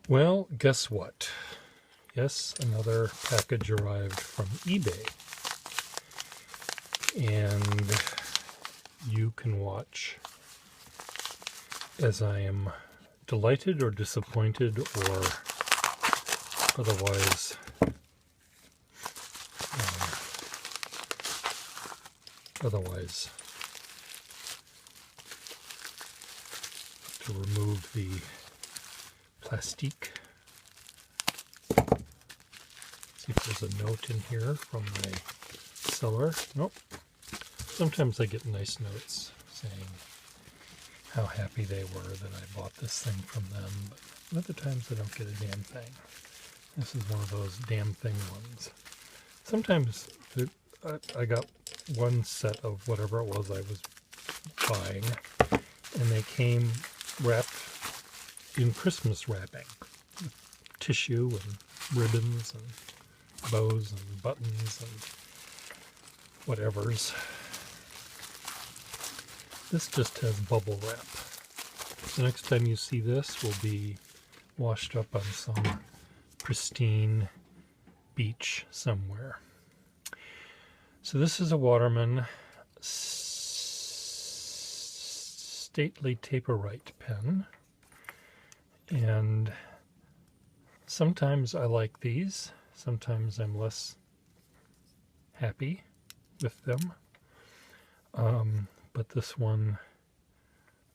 Well, guess what? Yes, another package arrived from eBay. And you can watch as I am delighted or disappointed or otherwise to remove the plastique. See if there's a note in here from my seller. Nope. Sometimes I get nice notes saying how happy they were that I bought this thing from them, but other times I don't get a damn thing. This is one of those damn thing ones. Sometimes I got one set of whatever it was I was buying, and they came wrapped in Christmas wrapping, with tissue and ribbons and bows and buttons and whatevers. This just has bubble wrap. The next time you see this will be washed up on some pristine beach somewhere. So this is a Waterman Stately Taperite pen, and sometimes I like these, sometimes I'm less happy with them. But this one,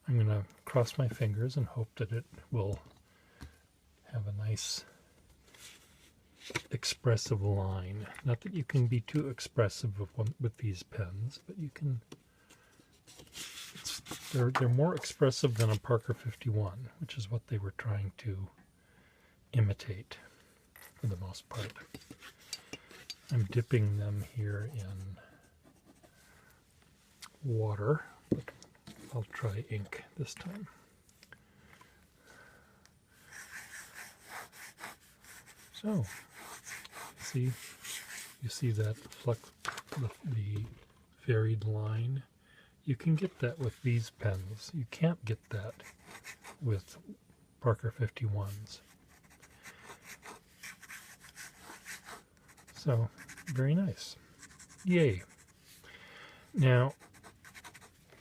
I'm going to cross my fingers and hope that it will have a nice expressive line. Not that you can be too expressive with these pens, but you can. They're more expressive than a Parker 51, which is what they were trying to imitate for the most part. I'm dipping them here in water, but I'll try ink this time. So, you see that the varied line? You can get that with these pens. You can't get that with Parker 51s. So, very nice. Yay. Now,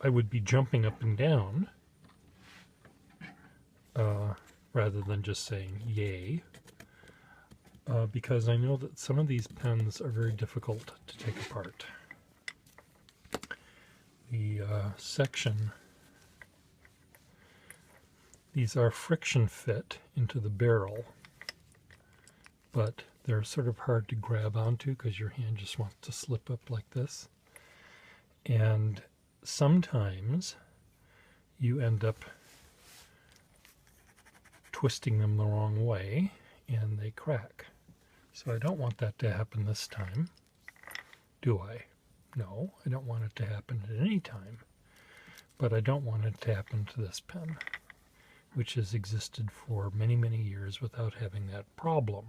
I would be jumping up and down rather than just saying yay, because I know that some of these pens are very difficult to take apart. The section, these are friction fit into the barrel, but they're sort of hard to grab onto because your hand just wants to slip up like this. And sometimes you end up twisting them the wrong way and they crack. So I don't want that to happen this time, do I? No, I don't want it to happen at any time, but I don't want it to happen to this pen, which has existed for many, many years without having that problem.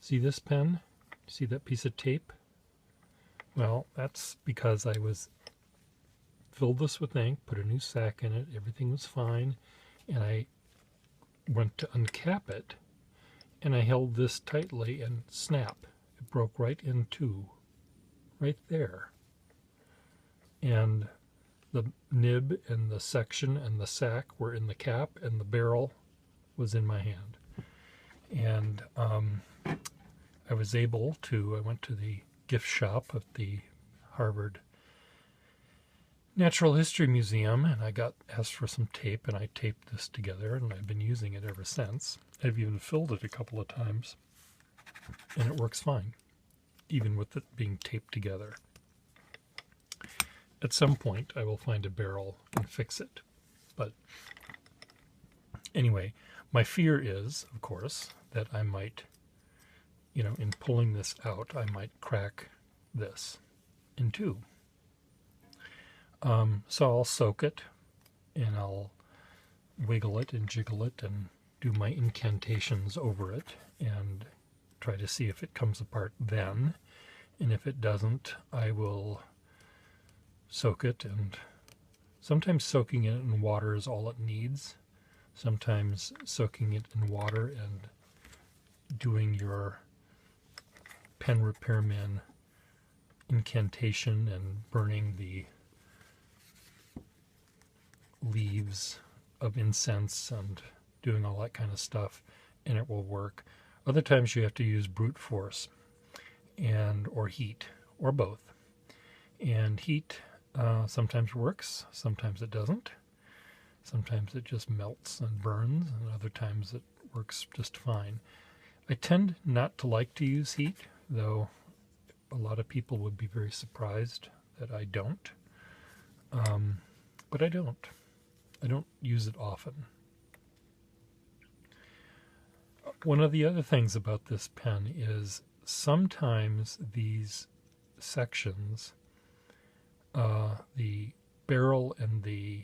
See this pen? See that piece of tape? Well, that's because I filled this with ink, put a new sack in it, everything was fine, and I went to uncap it, and I held this tightly and snap. It broke right in two, right there. And the nib and the section and the sack were in the cap, and the barrel was in my hand. And I was able to, I went to the gift shop at the Harvard Natural History Museum, and I got asked for some tape, and I taped this together, and I've been using it ever since. I've even filled it a couple of times, and it works fine, even with it being taped together. At some point, I will find a barrel and fix it. But anyway, my fear is, of course, that I might, in pulling this out, I might crack this in two. So I'll soak it, and I'll wiggle it and jiggle it and do my incantations over it and try to see if it comes apart then. And if it doesn't, I will soak it, and sometimes soaking it in water is all it needs. sometimes soaking it in water and doing your pen repairman incantation and burning the leaves of incense and doing all that kind of stuff, and it will work. Other times you have to use brute force or heat, or both. And heat sometimes works, sometimes it doesn't. Sometimes it just melts and burns, and other times it works just fine. I tend not to like to use heat, though a lot of people would be very surprised that I don't. But I don't. I don't use it often. One of the other things about this pen is sometimes these sections, the barrel and the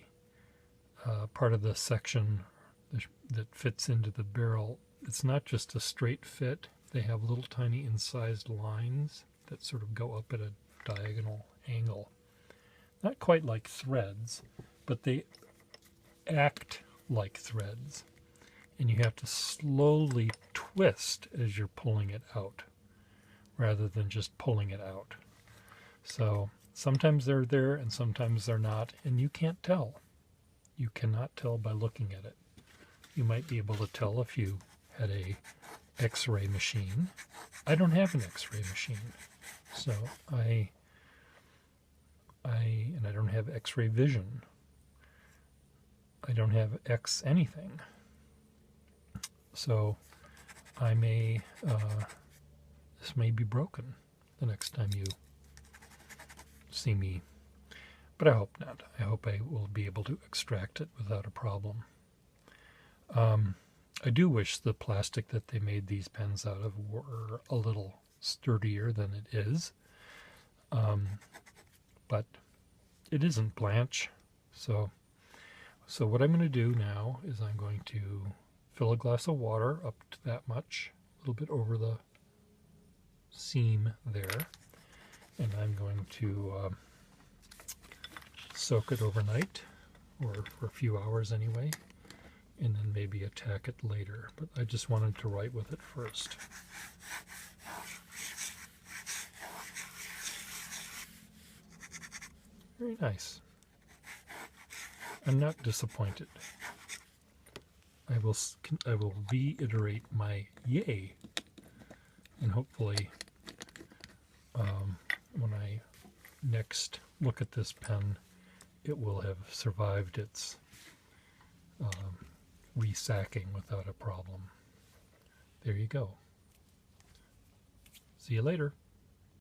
part of the section that fits into the barrel, it's not just a straight fit. They have little tiny incised lines that sort of go up at a diagonal angle. Not quite like threads, but they act like threads. And you have to slowly twist as you're pulling it out, rather than just pulling it out. So sometimes they're there and sometimes they're not, and you can't tell. You cannot tell by looking at it. You might be able to tell if you had a X-ray machine. I don't have an X-ray machine, so I don't have X-ray vision. I don't have X anything. So I may, this may be broken the next time you see me, but I hope not. I hope I will be able to extract it without a problem. I do wish the plastic that they made these pens out of were a little sturdier than it is, but it isn't Blanche. So what I'm going to do now is I'm going to fill a glass of water up to that much, a little bit over the seam there, and I'm going to soak it overnight, or for a few hours anyway, and then maybe attack it later. But I just wanted to write with it first. Very nice. I'm not disappointed. I will reiterate my yay, and hopefully when I next look at this pen, it will have survived its resacking without a problem. There you go. See you later.